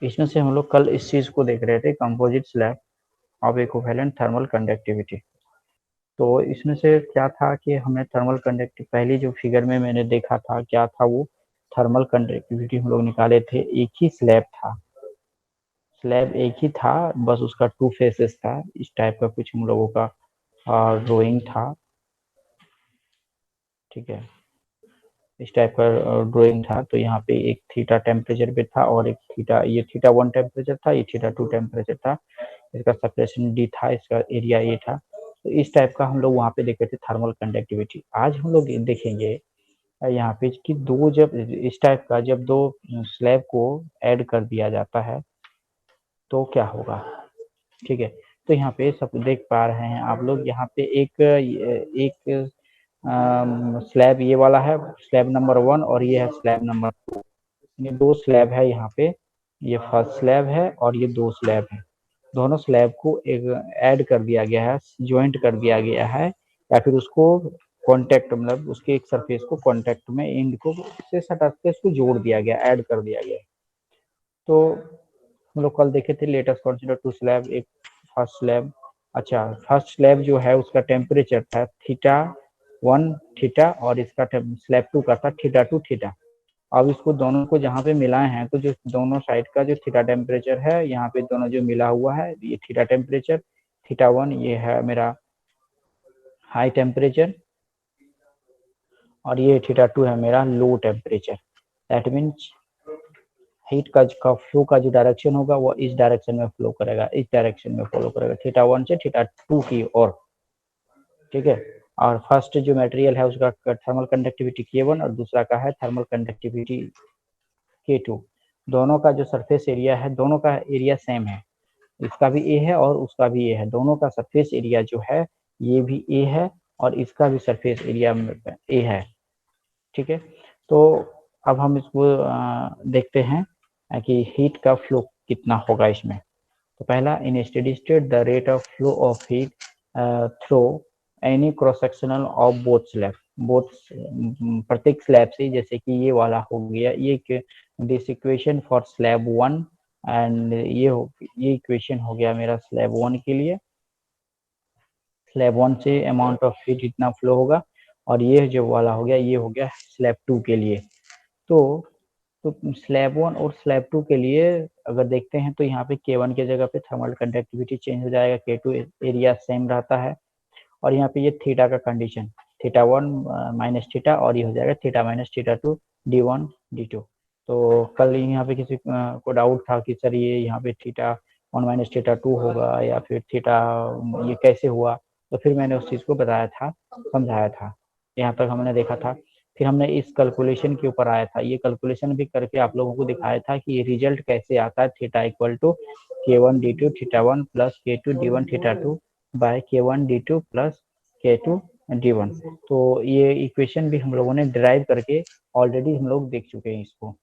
इसमें से हम लोग कल इस चीज को देख रहे थे, composite slab of equivalent thermal conductivity. तो इसमें से क्या था कि हमें थर्मल कंडक्टिव, पहली जो फिगर में मैंने देखा था क्या था वो, थर्मल कंडक्टिविटी हम लोग निकाले थे, एक ही स्लैब था, स्लैब एक ही था, बस उसका 2 फेसेस था। इस टाइप का कुछ हम लोगों का ड्राइंग था, ठीक है, इस टाइप का ड्राइंग था। तो यहाँ पे एक थीटा टेम्परेचर पे था और एक थीटा, ये थीटा 1 टेम्परेचर था, ये थीटा 2 टेम्परेचर था, इसका सेपरेशन डी था, इसका एरिया ए था। तो इस टाइप का हम लोग वहाँ पे देखे थे थर्मल कंडक्टिविटी। आज हम लोग देखेंगे यहाँ पे कि दो, जब इस टाइप का जब दो स्लैब को ऐड कर दिया जाता है तो क्या होगा, ठीक है। तो यहाँ पे सब देख पा रहे हैं आप लोग, यहाँ पे एक एक स्लैब ये वाला है, स्लैब नंबर 1, और ये है स्लैब नंबर 2। ये दो स्लैब है यहाँ पे, ये फर्स्ट स्लैब है और ये दो स्लैब है। दोनों स्लैब को एक ऐड कर दिया गया है, ज्वाइंट कर दिया गया है, या फिर उसको कॉन्टेक्ट, मतलब उसके एक सरफेस को कॉन्टेक्ट में एंड को से सटा के उसको जोड़ दिया गया, ऐड कर दिया गया। तो हम लोग कल देखे थे, लेटेस्ट कंसीडर टू स्लैब, एक फर्स्ट स्लैब। अच्छा, फर्स्ट स्लैब जो है उसका टेम्परेचर था थीटा 1 थीटा, और इसका स्लैब 2 का था थीटा 2 थीटा। अब इसको दोनों को जहाँ पे मिलाए हैं तो जो दोनों साइड का जो थीटा टेम्परेचर है, यहाँ पे दोनों जो मिला हुआ है, ये थीटा टेम्परेचर, थीटा 1 ये है मेरा हाई टेम्परेचर, और ये थीटा 2 है मेरा low temperature. That means heat का फ्लो का जो डायरेक्शन होगा वो इस डायरेक्शन में फ्लो करेगा, इस डायरेक्शन में फॉलो करेगा, थीटा 1 से थीटा 2 की ओर, ठीक है। और फर्स्ट जो मटेरियल है उसका थर्मल कंडक्टिविटी K1 और दूसरा का है थर्मल कंडक्टिविटी K2। दोनों का जो सरफेस एरिया है, दोनों का एरिया सेम है, इसका भी ए है और उसका भी ए है। दोनों का सरफेस एरिया जो है ये भी ए है और इसका भी सरफेस एरिया ए है, ठीक है। तो अब हम इसको देखते हैं कि हीट का फ्लो कितना होगा इसमें। तो पहला, in steady state the rate of flow of heat through any cross sectional of both slab, both प्रत्येक स्लैब से, जैसे कि ये वाला हो गया, ये this equation for slab 1, and ये इक्वेशन हो गया मेरा स्लैब 1 के लिए। स्लैब 1 से अमाउंट ऑफ हीट इतना फ्लो होगा, और ये जो वाला हो गया ये हो गया स्लैब 2 के लिए। तो स्लैब 1 और स्लैब 2 के लिए अगर देखते हैं तो यहाँ पे K1 की जगह पे थर्मल कंडक्टिविटी चेंज हो जाएगा, K2 एरिया सेम रहता है, और यहाँ पे ये थीटा का कंडीशन, थीटा 1 माइनस थीटा, और ये हो जाएगा theta minus theta 2 D1 D2। तो कल यहाँ पे किसी को डाउट था कि सर ये यहाँ पे थीटा 1 माइनस थीटा 2 होगा या फिर थीटा, ये कैसे हुआ, तो फिर मैंने उस चीज़ को बताया था, समझाया था, यहाँ तक हमने देखा था। फिर हमने इस कैलकुलेशन के ऊपर आया था, ये कैलकुलेशन भी करके आप लोगों को दिखाया था कि ये रिजल्ट कैसे आता है, theta equal to K1 D2 theta 1 plus K2 D1 theta 2 by K1 D2 plus K2 D1। तो ये इक्वेशन भी हम लोगों ने डिराइव करके ऑलरेडी हम लोग देख चुके हैं इसको।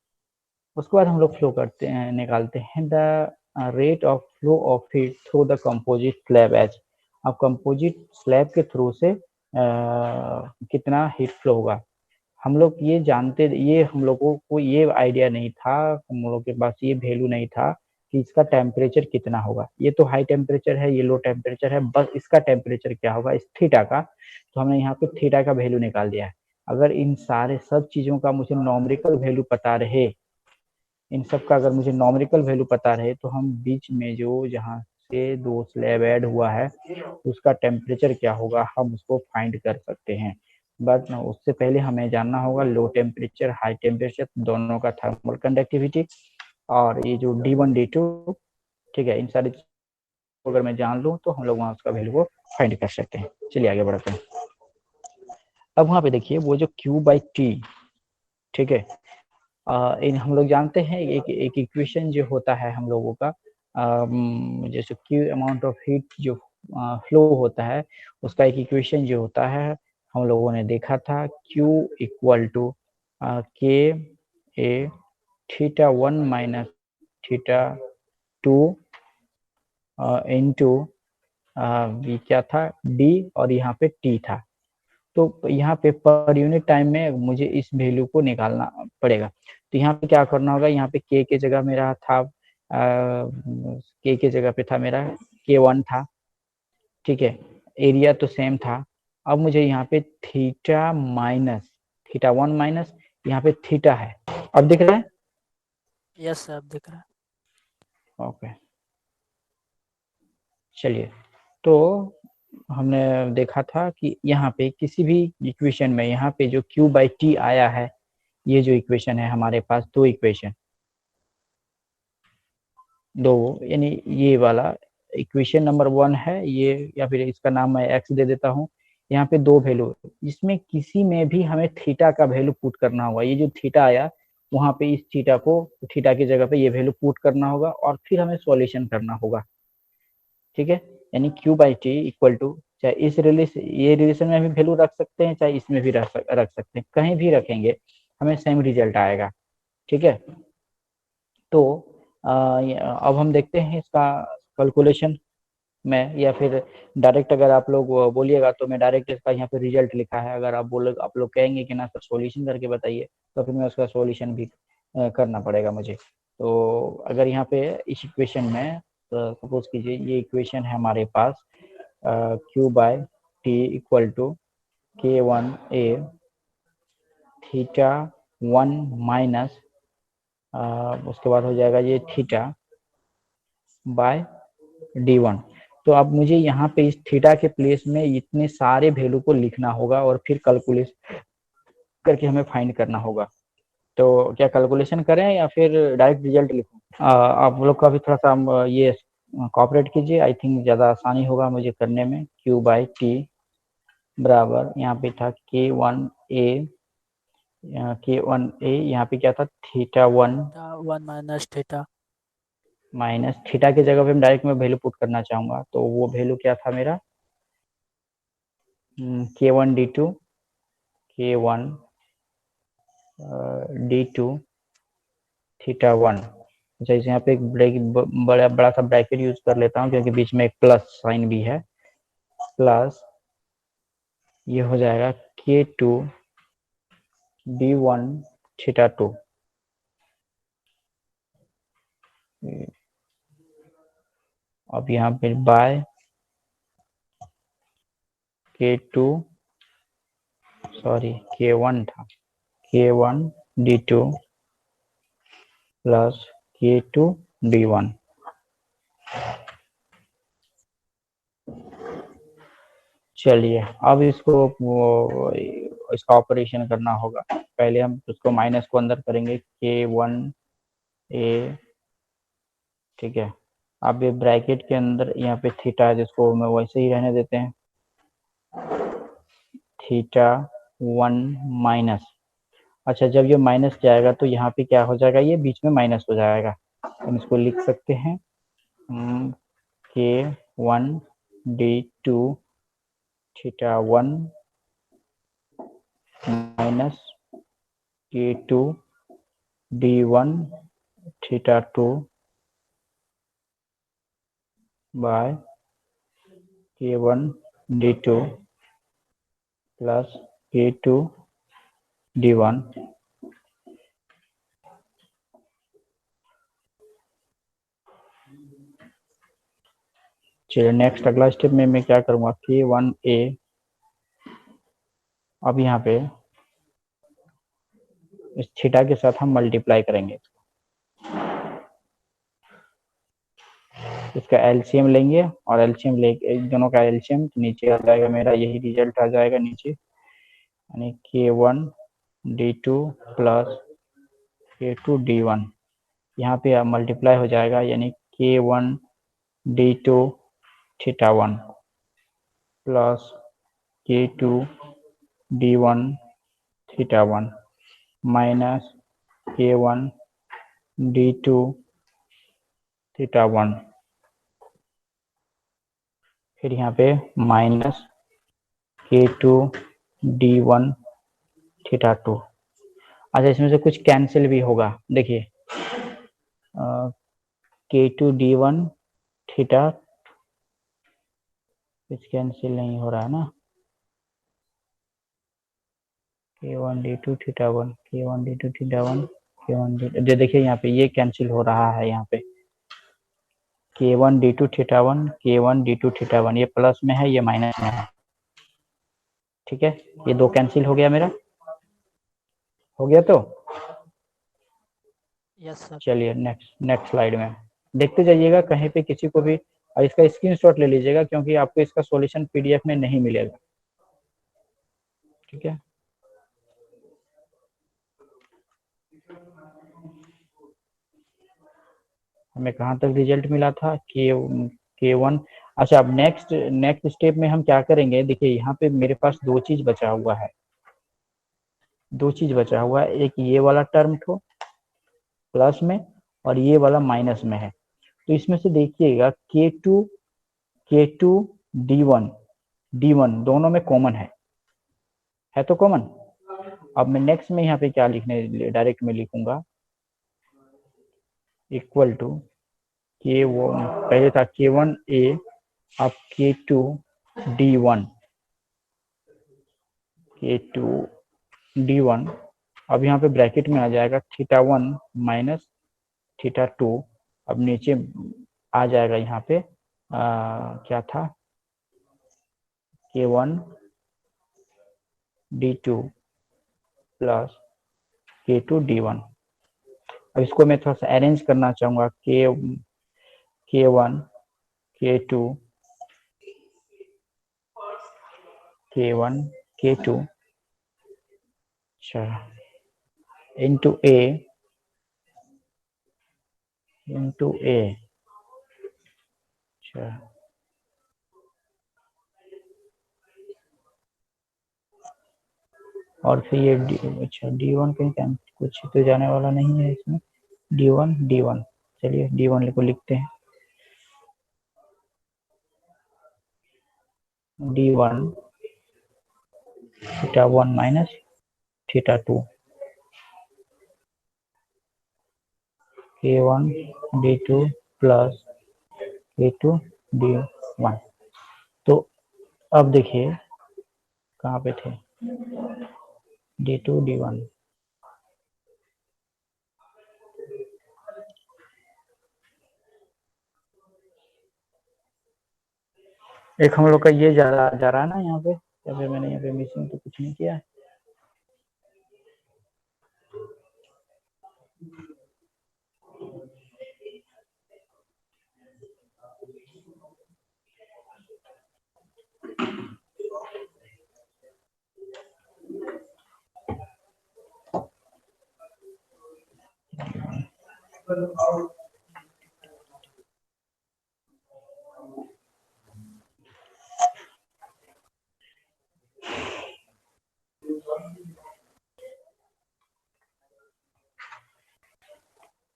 उसके बाद हम लोग फ्लो करते हैं, निकालते हैं the rate of flow of heat through the composite slab as. अब कंपोजिट स्लैब के थ्रू से कितना हीट फ्लो होगा, हम लोग ये जानते, ये हम लोगों को ये आइडिया नहीं था, हम लोगों के पास ये वैल्यू नहीं था कि इसका टेम्परेचर कितना होगा। ये तो हाई टेम्परेचर है, ये लो टेम्परेचर है, बस इसका टेम्परेचर क्या होगा इस थीटा का, तो हमने यहाँ पे थीटा का वैल्यू निकाल दिया है। अगर इन सारे सब चीजों का मुझे नॉमरिकल वैल्यू पता रहे, इन सब का अगर मुझे नॉमरिकल वैल्यू पता रहे, तो हम बीच में जो जहाँ से दो स्लैब ऐड हुआ है उसका टेम्परेचर क्या होगा हम उसको फाइंड कर सकते हैं। बट उससे पहले हमें जानना होगा लो टेम्परेचर हाई टेम्परेचर दोनों का थर्मल कंडक्टिविटी, और ये जो D1 D2, ठीक है, इन सारी चीजों अगर मैं जान लूँ तो हम लोग वहाँ उसका वैल्यू को फाइंड कर सकते हैं। चलिए आगे बढ़ते हैं। अब वहाँ पे देखिए वो जो Q/T, ठीक है, इन हम लोग जानते हैं एक इक्वेशन जो होता है हम लोगों का, जैसे Q अमाउंट ऑफ हीट जो फ्लो होता है उसका एक इक्वेशन जो होता है हम लोगों ने देखा था, Q equal to K A theta 1 minus theta 2 into ये क्या था D, और यहाँ पे T था। तो यहाँ पे पर यूनिट टाइम में मुझे इस वैल्यू को निकालना पड़ेगा। तो यहाँ पे क्या करना होगा, यहाँ पे K की जगह मेरा था के जगह पे था मेरा K1 था, ठीक है, एरिया तो सेम था। अब मुझे यहाँ पे थीटा 1 माइनस यहाँ पे थीटा है, अब दिख रहा है? यस सर, अब दिख रहा है। ओके, चलिए। तो हमने देखा था कि यहाँ पे किसी भी इक्वेशन में यहाँ पे जो Q/T आया है, ये जो इक्वेशन है हमारे पास दो इक्वेशन, दो, यानी ये वाला इक्वेशन नंबर 1 है ये, या फिर इसका नाम मैं एक्स दे देता हूँ। यहाँ पे दो वैल्यू, इसमें किसी में भी हमें थीटा का वैल्यू पुट करना होगा। ये जो थीटा आया वहां पे इस थीटा को, थीटा की जगह पे ये वैल्यू पुट करना होगा और फिर हमें सॉल्यूशन करना होगा, ठीक है। यानी Q/T इक्वल टू, चाहे इस रिलेशन, ये रिलेशन में भी वैल्यू रख सकते हैं, चाहे इसमें भी रख सकते हैं, कहीं भी रखेंगे हमें सेम रिजल्ट आएगा, ठीक है। तो अब हम देखते हैं इसका कैलकुलेशन में, या फिर डायरेक्ट अगर आप लोग बोलिएगा तो मैं डायरेक्ट इसका यहाँ पे रिजल्ट लिखा है। अगर आप लोग कहेंगे कि ना सर सॉल्यूशन करके बताइए, तो फिर मैं उसका सॉल्यूशन भी करना पड़ेगा मुझे। तो अगर यहाँ पे इस इक्वेशन में सपोज कीजिए ये इक्वेशन है हमारे पास, Q/T equal to K1A theta 1 minus, उसके बाद हो जाएगा ये थीटा/D1। तो अब मुझे यहाँ पे इस थीटा के प्लेस में इतने सारे वैल्यू को लिखना होगा और फिर कैलकुलेट करके हमें फाइंड करना होगा। तो क्या कैलकुलेशन करें या फिर डायरेक्ट रिजल्ट लिखूं? आप लोग का भी थोड़ा सा ये कॉपरेट कीजिए, आई थिंक ज़्यादा आसानी होगा मुझे करने में। Q/T बराबर यहाँ पे था K1A यहाँ पे क्या था theta 1 one minus theta. Minus theta की जगह पे मैं डायरेक्ट में वैल्यू पुट करना चाहूंगा, तो वो वैल्यू क्या था मेरा, K1 D2 थीटा 1। जैसे यहाँ पे एक बड़ा बड़ा सा ब्रैकेट यूज कर लेता हूँ क्योंकि बीच में एक प्लस साइन भी है, प्लस ये हो जाएगा K2D1 थीटा 2। अब यहाँ पे बाय K2, सॉरी K1 था, K1D2 प्लस K2D1। चलिए अब इसका ऑपरेशन करना होगा। पहले हम उसको माइनस को अंदर करेंगे K1A, ठीक है। अब ये ब्रैकेट के अंदर यहाँ पे थीटा है जिसको मैं वैसे ही रहने देते हैं, थीटा 1 माइनस, अच्छा जब ये माइनस जाएगा तो यहाँ पे क्या हो जाएगा, ये बीच में माइनस हो जाएगा। हम इसको लिख सकते हैं K1D2 theta 1 minus K2D1 theta 2 by K1D2 plus K2D1। चलिए नेक्स्ट अगला स्टेप में मैं क्या करूँगा, K1A, अब यहाँ पे इस थीटा के साथ हम मल्टीप्लाई करेंगे, इसका एलसीएम लेंगे और एलसीएम लेके दोनों का एलसीएम नीचे आ जाएगा, मेरा यही रिजल्ट आ जाएगा नीचे, यानी K1D2 प्लस K2D1, यहाँ पे मल्टीप्लाई हो जाएगा, यानी K1D2 theta 1 plus K2D1 theta 1 minus K1D2 theta 1, फिर यहाँ पे माइनस K2D1 थीटा 2। अच्छा इसमें से कुछ कैंसिल भी होगा, देखिए K2D1 थीटा कुछ कैंसिल नहीं हो रहा है ना, K1D2 theta 1, K1D2 theta 1, K1D2, देखिए यहाँ पे ये कैंसिल हो रहा है यहाँ पे, K1 D2 theta 1 K1 D2 theta 1, ये प्लस में है, ये माइनस में है। ठीक है, ये दो कैंसिल हो गया मेरा, हो गया तो यस सर। चलिए नेक्स्ट नेक्स्ट स्लाइड में देखते जाइएगा, कहीं पे किसी को भी और इसका स्क्रीनशॉट ले लीजिएगा, क्योंकि आपको इसका सॉल्यूशन पीडीएफ में नहीं मिलेगा। ठीक है, हमें कहाँ तक रिजल्ट मिला था, K1। अच्छा, अब नेक्स्ट नेक्स्ट स्टेप में हम क्या करेंगे, देखिए यहाँ पे मेरे पास दो चीज बचा हुआ है, दो चीज बचा हुआ है, एक ये वाला टर्म को प्लस में और ये वाला माइनस में है। तो इसमें से देखिएगा K2 D1 दोनों में कॉमन है तो कॉमन। अब मैं नेक्स्ट में यहाँ पे क्या लिखने, डायरेक्ट में लिखूंगा इक्वल टू K1, पहले था K1A, अब K2 D1, अब यहाँ पे ब्रैकेट में आ जाएगा थीटा 1 माइनस थीटा 2। अब नीचे आ जाएगा यहाँ पे क्या था, K1 D2 plus K2 D1। अब इसको मैं थोड़ा सा अरेंज करना चाहूंगा, K1 K2 K1 K2 अच्छा इंटू ए अच्छा, और फिर ये अच्छा D1 कहीं कुछ तो जाने वाला नहीं है इसमें, D1 चलिए D1 को लिखते हैं, D1 theta 1 minus theta 2 K1 D2 plus K2 D1। तो अब देखिए कहाँ पे थे, D2 D1, एक हम लोग का ये जा रहा है ना यहाँ पे, या फिर मैंने यहाँ पे मिसिंग तो कुछ नहीं किया है।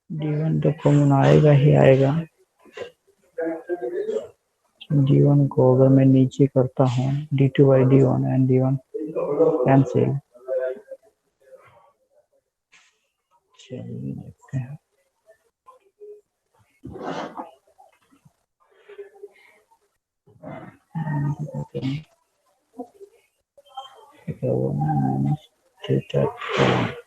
D1 तो कॉमन आएगा ही आएगा, D1 को अगर मैं नीचे करता हूँ D2 by D1 and D1 cancel, चलिए देखते हैं। माइनस थीटा 2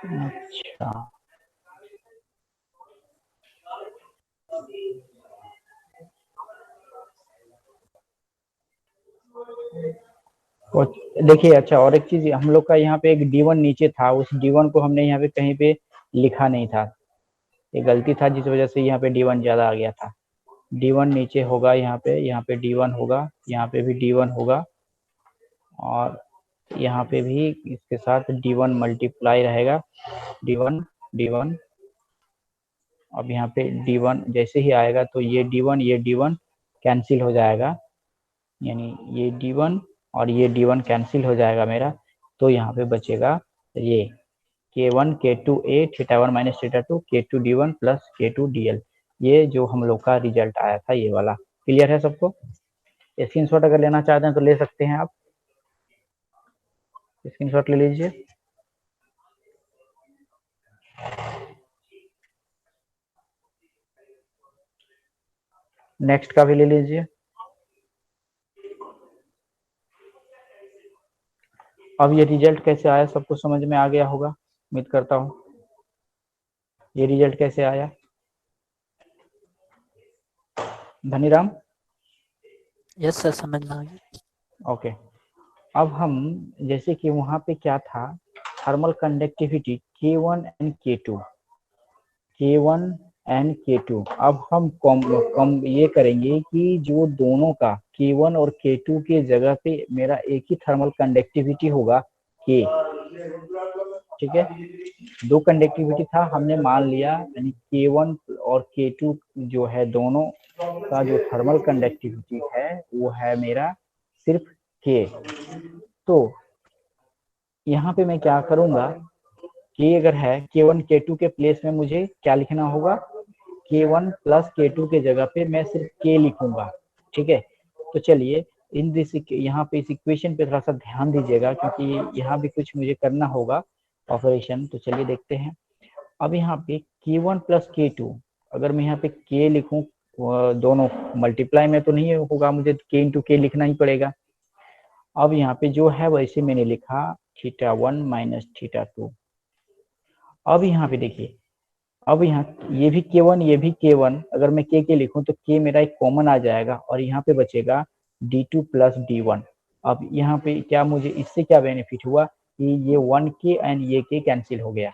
अच्छा, और देखिए अच्छा, और एक चीज हम लोग का यहाँ पे एक D1 नीचे था, उस D1 को हमने यहाँ पे कहीं पे लिखा नहीं था, ये गलती था जिस वजह से यहाँ पे D1 ज्यादा आ गया था। D1 नीचे होगा, यहाँ पे D1 होगा, यहाँ पे भी D1 होगा, और यहाँ पे भी इसके साथ D1 मल्टीप्लाई रहेगा, D1 D1। अब यहाँ पे D1 जैसे ही आएगा तो ये D1 कैंसिल हो जाएगा, यानी ये D1 और ये D1 कैंसिल हो जाएगा मेरा, तो यहाँ पे बचेगा ये K1 K2A theta 1 minus theta 2 K2 D1 plus K2 DL, ये जो हम लोग का रिजल्ट आया था ये वाला। क्लियर है सबको? स्क्रीनशॉट अगर लेना चाहते हैं तो ले सकते हैं आप, स्क्रीनशॉट ले लीजिए। नेक्स्ट का भी ले लीजिए। अब ये रिजल्ट कैसे आया सबको समझ में आ गया होगा, उम्मीद करता हूँ। ये रिजल्ट कैसे आया धनीराम? यस सर, समझ में आ गया। ओके, अब हम जैसे कि वहां पे क्या था, thermal conductivity K1 and K2, K1 and K2। अब हम कम ये करेंगे कि जो दोनों का K1 और K2 के जगह पे मेरा एक ही थर्मल कंडक्टिविटी होगा K, ठीक है। दो कंडक्टिविटी था, हमने मान लिया, यानी K1 और K2 जो है दोनों का जो थर्मल कंडक्टिविटी है वो है मेरा सिर्फ K। तो यहाँ पे मैं क्या करूंगा, K अगर है K1 K2 के प्लेस में मुझे क्या लिखना होगा, K1 प्लस K2 के जगह पे मैं सिर्फ K लिखूंगा, ठीक है। तो चलिए इन दिस यहाँ पे इस इक्वेशन पे थोड़ा सा ध्यान दीजिएगा, क्योंकि यहाँ भी कुछ मुझे करना होगा ऑपरेशन। तो चलिए देखते हैं। अब यहाँ पे K1 प्लस K2, अगर मैं यहाँ पे K लिखूं, दोनों मल्टीप्लाई में तो नहीं होगा, मुझे K इंटू K लिखना ही पड़ेगा। अब यहाँ पे जो है वैसे मैंने लिखा θ1 माइनस θ2। अब यहाँ पे देखिए, अब यहाँ ये भी K1 ये भी K1, अगर मैं K लिखूं तो K मेरा एक कॉमन आ जाएगा और यहाँ पे बचेगा D2 प्लस D1। अब यहाँ पे क्या मुझे इससे क्या बेनिफिट हुआ कि ये 1K एंड ये K कैंसिल हो गया,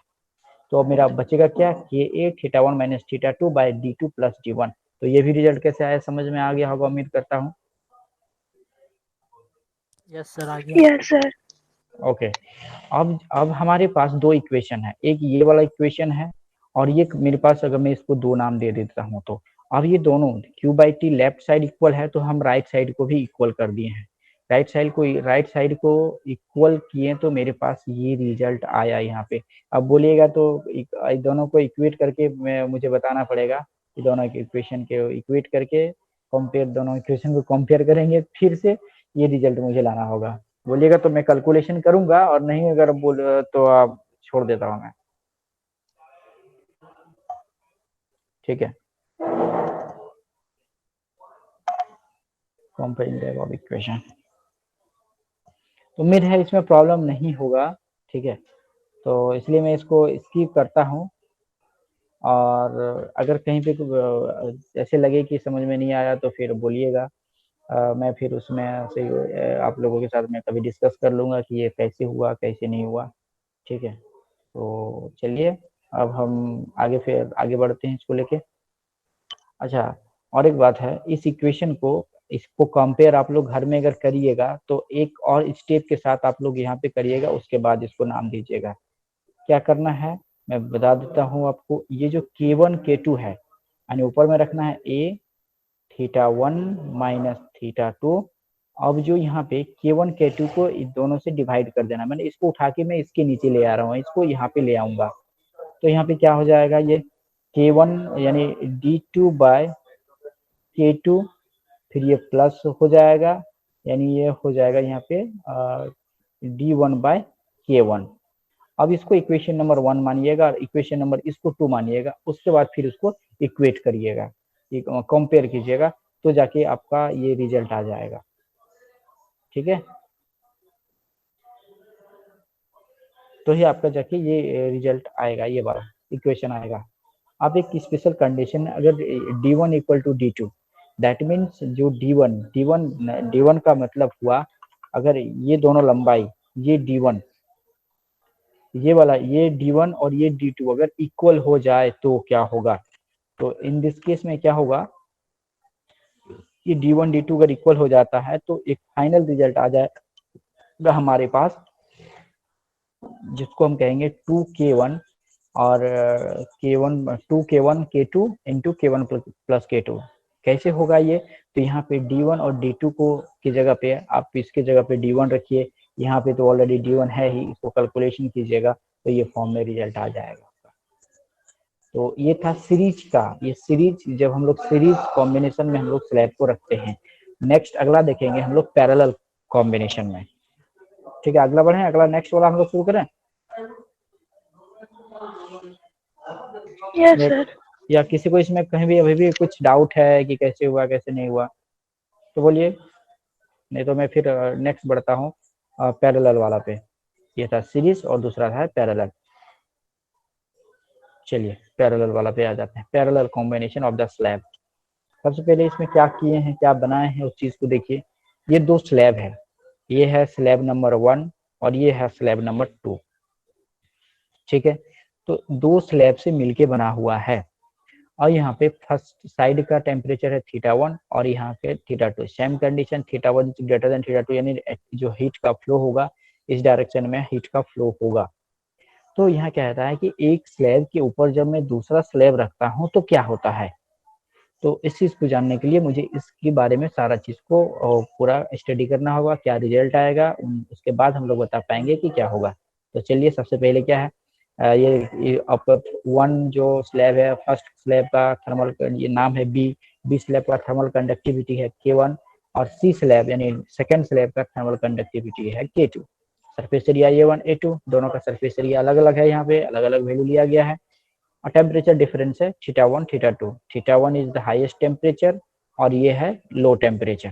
तो अब मेरा बचेगा क्या, KA θ1 minus θ2 bye D2 plus D1। तो ये भी रिजल्ट कैसे आया समझ में आ गया होगा, उम्मीद करता हूँ। यस सर, आ गया। Yes sir. ओके, अब हमारे पास दो इक्वेशन है, एक ये वाला इक्वेशन है और ये मेरे पास, अगर मैं इसको दो नाम दे देता हूँ तो अब ये दोनों Q/T लेफ्ट साइड इक्वल है, तो हम राइट साइड को भी इक्वल कर दिए हैं। राइट साइड को इक्वल किए तो मेरे पास ये रिजल्ट आया यहाँ पे। अब बोलिएगा तो दोनों को इक्वेट करके मुझे बताना पड़ेगा कि दोनों इक्वेशन के इक्वेट करके कंपेयर, दोनों इक्वेशन को कंपेयर करेंगे, फिर से ये रिजल्ट मुझे लाना होगा। बोलिएगा तो मैं कैलकुलेशन करूंगा, और नहीं अगर बोल तो आप छोड़ देता हूँ मैं, ठीक है। कंपेयरिंग द अबव इक्वेशन, उम्मीद है इसमें प्रॉब्लम नहीं होगा, ठीक है। तो इसलिए मैं इसको स्किप करता हूँ, और अगर कहीं पे ऐसे लगे कि समझ में नहीं आया तो फिर बोलिएगा, मैं फिर उसमें से आप लोगों के साथ मैं कभी डिस्कस कर लूँगा कि ये कैसे हुआ कैसे नहीं हुआ, ठीक है। तो चलिए अब हम फिर आगे बढ़ते हैं इसको लेके। अच्छा, और एक बात है, इस इक्वेशन को इसको कंपेयर आप लोग घर में अगर करिएगा तो एक और स्टेप के साथ आप लोग यहाँ पे करिएगा, उसके बाद इसको नाम दीजिएगा। क्या करना है मैं बता देता हूँ आपको। ये जो K1 K2 है, यानी ऊपर में रखना है A θ1 माइनस θ2। अब जो यहाँ पे K1 K2 को इन दोनों से डिवाइड कर देना, मैंने इसको उठा के मैं इसके नीचे ले आ रहा हूँ, इसको यहाँ पे ले आऊंगा। तो यहाँ पे क्या हो जाएगा, ये K1 यानी D2 बाय K2, फिर ये प्लस हो जाएगा, यानी ये हो जाएगा यहाँ पे D1 बाय K1। अब इसको इक्वेशन नंबर 1 मानिएगा और इक्वेशन नंबर इसको 2 मानिएगा, उसके बाद फिर उसको इक्वेट करिएगा, कंपेयर कीजिएगा, तो जाके आपका ये रिजल्ट आ जाएगा, ठीक है। तो ही आपका जाके ये रिजल्ट आएगा, ये वाला इक्वेशन आएगा। अब एक स्पेशल कंडीशन, अगर D1 equal to D2, that means जो D1 का मतलब हुआ, अगर ये दोनों लंबाई, ये D1 ये वाला, ये D1 और ये D2 अगर इक्वल हो जाए तो क्या होगा, तो इन दिस केस में क्या होगा कि D1 D2 अगर इक्वल हो जाता है तो एक फाइनल रिजल्ट आ जाएगा हमारे पास, जिसको हम कहेंगे 2K1 और K1 K2 into K1 plus K2। कैसे होगा ये, तो यहाँ पे D1 और D2 को की जगह पे आप इसके जगह पे D1 रखिए, यहाँ पे तो ऑलरेडी D1 है ही, इसको कैलकुलेशन कीजिएगा तो ये फॉर्म में रिजल्ट आ जाएगा। तो ये था सीरीज का, ये सीरीज जब हम लोग सीरीज कॉम्बिनेशन में हम लोग स्लैब को रखते हैं। नेक्स्ट अगला देखेंगे हम लोग पैरेलल कॉम्बिनेशन में। ठीक है, अगला बढ़े, अगला नेक्स्ट वाला हम लोग शुरू करें। Yes sir. या किसी को इसमें कहीं भी अभी भी कुछ डाउट है कि कैसे हुआ कैसे नहीं हुआ तो बोलिए, नहीं तो मैं फिर नेक्स्ट बढ़ता हूँ पैरेलल वाला पे। ये था सीरीज और दूसरा था पैरेलल। चलिए पैरेलल वाला पे आ जाते हैं। Parallel combination of the slab. सबसे पहले इसमें क्या किए हैं, क्या बनाए हैं, उस चीज को देखिए। ये दो स्लैब है, ये है स्लैब नंबर 1 और ये है स्लैब नंबर 2। ठीक है, तो दो स्लैब से मिलके बना हुआ है और यहाँ पे फर्स्ट साइड का टेम्परेचर है θ1 और यहाँ पे θ2। सेम कंडीशन, θ1 ग्रेटर देन θ2, यानी जो हीट का फ्लो होगा इस डायरेक्शन में हीट का फ्लो होगा। तो यहाँ क्या कहता है कि एक स्लैब के ऊपर जब मैं दूसरा स्लैब रखता हूँ तो क्या होता है। तो इस चीज को जानने के लिए मुझे इसके बारे में सारा चीज को पूरा स्टडी करना होगा, क्या रिजल्ट आएगा, उसके बाद हम लोग बता पाएंगे कि क्या होगा। तो चलिए सबसे पहले क्या है, ये अपर 1 जो स्लैब है, फर्स्ट स्लैब का थर्मल, ये नाम है बी स्लैब का थर्मल कंडक्टिविटी है K1 और सी स्लैब यानी सेकेंड स्लैब का थर्मल कंडक्टिविटी है K2। Surface area A1 A2 दोनों का सरफेस एरिया अलग अलग है, यहाँ पे अलग अलग वैल्यू लिया गया है। और टेम्परेचर डिफरेंस है θ1 θ2। θ1 इज द हाईएस्ट टेम्परेचर और ये है लो टेम्परेचर।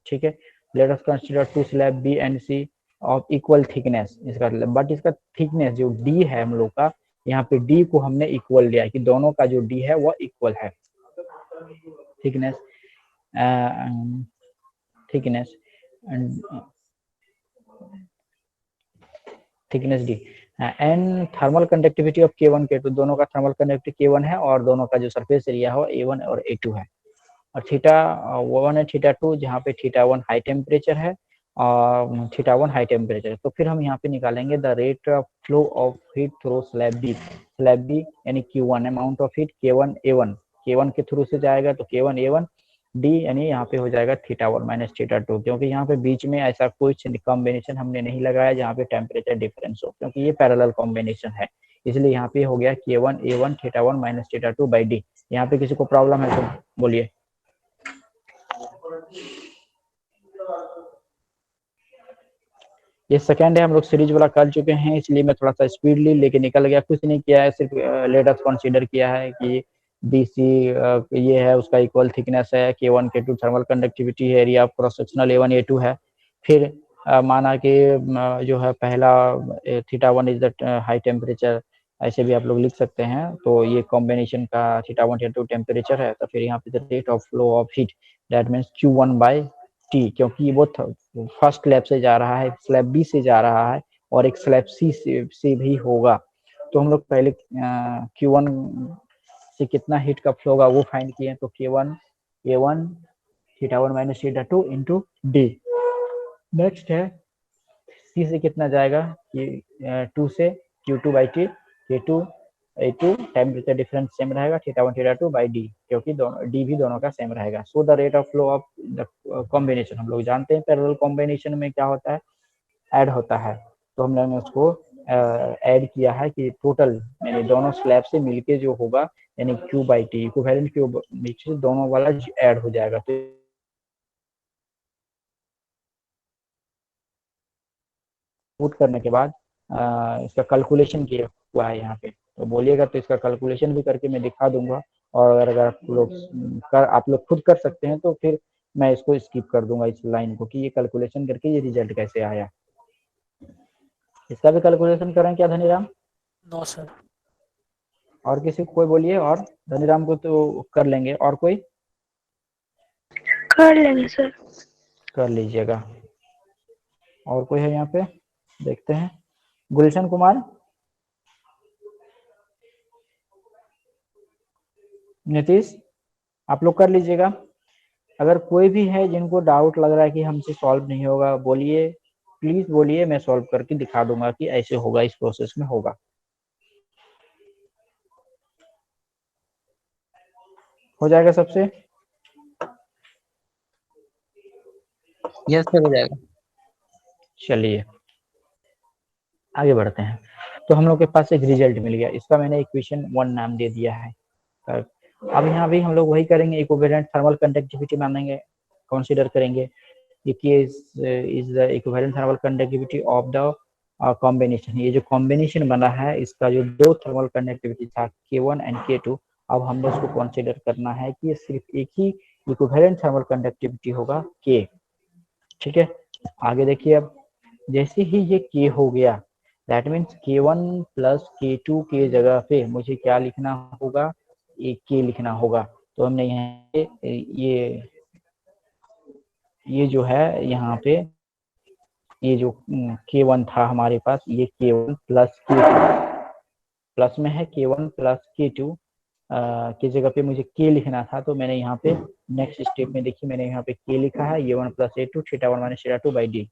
ठीक है, let us consider two slab B and C of equal thickness. इसका बट इसका थिकनेस जो डी है हम लोग का, यहाँ पे डी को हमने इक्वल लिया है कि दोनों का जो डी है वो इक्वल है। Thickness thickness thickness D and thermal conductivity of K1 K2, दोनों का थर्मल कंडक्टिविटी K1 है और दोनों का जो सरफेस एरिया है A1 और A2 है। और θ1 है θ2, जहाँ पे θ1 हाई टेम्परेचर है और θ1 हाई टेम्परेचर है। तो फिर हम यहाँ पे निकालेंगे the rate of flow of heat through slab B यानी Q1 amount of heat K1 A1, K1 के थ्रू से जाएगा तो K1 A1 डी यानी यहाँ पे हो जाएगा θ1 माइनस θ2, क्योंकि यहाँ पे बीच में ऐसा कोई कॉम्बिनेशन हमने नहीं लगाया जहाँ पे टेम्परेचर डिफरेंस हो, क्योंकि ये पैरेलल कॉम्बिनेशन है, इसलिए यहाँ पे हो गया K1 A1 θ1 minus θ2 by D. यहाँ पे किसी को प्रॉब्लम है तो बोलिए। ये सेकंड है, हम लोग सीरीज वाला कर चुके हैं इसलिए मैं थोड़ा सा स्पीडली लेके निकल गया, कुछ नहीं किया है, सिर्फ लेट अस कंसीडर किया है कि BC ये है, उसका इक्वल थिकनेस है, K1 K2 थर्मल कंडक्टिविटी है, area of cross sectional A1 A2 है। फिर माना कि जो है पहला θ1 इज द हाई टेम्परेचर, ऐसे भी आप लोग लिख सकते हैं। तो ये कॉम्बिनेशन का θ1 θ2 टेम्परेचर है, तो फिर यहाँ पे the rate of flow of heat that means Q1 by T, क्योंकि वो फर्स्ट स्लैब से जा रहा है, स्लैब बी से जा रहा है और एक स्लैब सी से भी होगा। तो हम लोग पहले Q1 से कितना हीट का फ्लो होगा वो फाइंड किए, तो K1 A1 θ1 minus θ2 into D. Next है सी से कितना जाएगा, कि 2 से Q2 by T, K2 A2 temperature difference same रहेगा θ1 θ2 बाई डी, क्योंकि दोनों डी भी दोनों का सेम रहेगा। So the rate of flow of the combination, हम लोग जानते हैं पैरेलल कॉम्बिनेशन में क्या होता है, ऐड होता है। तो हम लोगों ने उसको ऐड किया है कि टोटल यानी दोनों स्लैब से मिलके जो होगा यानी Q by T equivalent Q नीचे दोनों वाला ऐड हो जाएगा। तो पुट करने के बाद इसका कैलकुलेशन किया हुआ है यहाँ पे, तो बोलिएगा तो इसका कैलकुलेशन भी करके मैं दिखा दूंगा। और अगर आप लोग खुद कर सकते हैं तो फिर मैं इसको स्किप कर दूंगा इस लाइन को, कि ये कैलकुलेशन करके ये रिजल्ट कैसे आया। इसका भी कैलकुलेशन करें क्या धनीराम? No sir. और किसी को कोई बोलिए, और धनीराम को तो कर लेंगे, और कोई कर लेंगे सर। कर लीजिएगा। और कोई है यहाँ पे, देखते हैं। गुलशन कुमार, नीतीश, आप लोग कर लीजिएगा। अगर कोई भी है जिनको डाउट लग रहा है कि हमसे सॉल्व नहीं होगा, बोलिए, प्लीज बोलिए, मैं सॉल्व करके दिखा दूंगा कि ऐसे होगा, इस प्रोसेस में होगा। हो जाएगा सबसे? यस सर, हो जाएगा। चलिए आगे बढ़ते हैं। तो हम लोग के पास एक रिजल्ट मिल गया, इसका मैंने इक्वेशन 1 नाम दे दिया है। अब यहाँ भी हम लोग वही करेंगे, इक्विवेलेंट थर्मल कंडक्टिविटी मानेंगे, कंसीडर करेंगे। ये K is the equivalent thermal conductivity of the combination. ये जो कॉम्बिनेशन बना है इसका जो दो थर्मल कंडक्टिविटी था K1 एंड K2, अब हमने उसको कंसीडर करना है कि ये सिर्फ एक ही इक्विवेलेंट थर्मल कंडक्टिविटी होगा K। ठीक है, आगे देखिए, अब जैसे ही ये K हो गया, that means K1 plus K2 के जगह पे मुझे क्या लिखना होगा, एक K लिखना होगा। तो हमने यहाँ ये जो है यहाँ पे ये जो K1 था हमारे पास, ये K1 प्लस K2 प्लस में है, K1 प्लस K2 की जगह पे मुझे K लिखना था, तो मैंने यहाँ पे नेक्स्ट स्टेप में देखिए मैंने यहाँ पे K लिखा है, A1 plus A2 theta 1 minus theta 2 by D.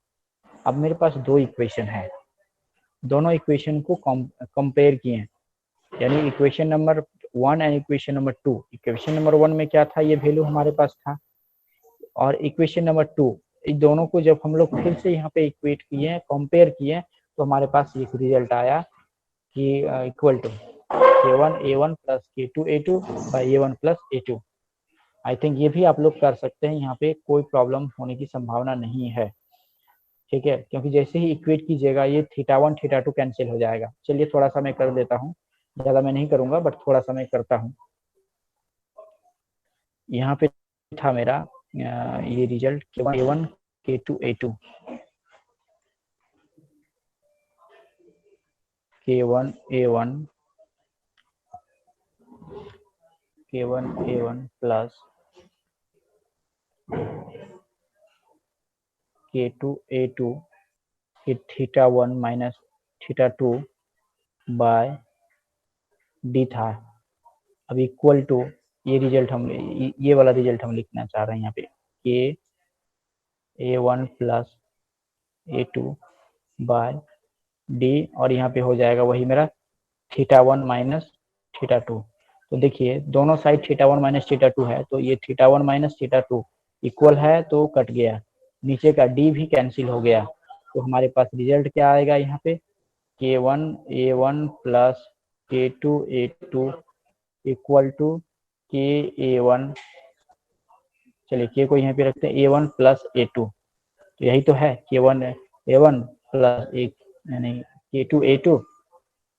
अब मेरे पास दो इक्वेशन है, दोनों इक्वेशन को कंपेयर किए, यानी equation number 1 and equation number 2। Equation number 1 में क्या था, ये वैल्यू हमारे पास था, और इक्वेशन नंबर 2, इन दोनों को जब हम लोग फिर से यहाँ पे इक्वेट किए, कंपेयर किए, तो हमारे पास एक रिजल्ट आया कि equal to K1 A1 plus K2 A2 by A1 plus A2। I think ये भी आप लोग कर सकते हैं, यहाँ पे कोई प्रॉब्लम होने की संभावना नहीं है। ठीक है, क्योंकि जैसे ही इक्वेट कीजिएगा ये थीटा 1 थीटा 2 कैंसिल हो जाएगा। चलिए थोड़ा सा मैं कर देता हूँ, ज्यादा मैं नहीं करूंगा बट थोड़ा सा मैं करता हूँ। यहाँ पे था मेरा ये result K1 A1 K2 A2 K1 A1 plus K2 A2 कि theta 1 minus theta 2 by D था। अब इक्वल टू ये रिजल्ट हम ये वाला रिजल्ट हम लिखना चाह रहे हैं यहाँ पे K A1 plus A2 bye D, और यहाँ पे हो जाएगा वही मेरा थीटा 1 माइनस थीटा 2। तो देखिए दोनों साइड थीटा 1 माइनस थीटा 2 है, तो ये थीटा 1 माइनस थीटा 2 इक्वल है तो कट गया, नीचे का डी भी कैंसिल हो गया। तो हमारे पास रिजल्ट क्या आएगा यहाँ पे, K1 A1 plus K2 A2 equal to K A1, चलिए K को यहाँ पे रखते हैं A1 प्लस A2, तो यही तो है K1 A1 प्लस एक यानी K2 A2,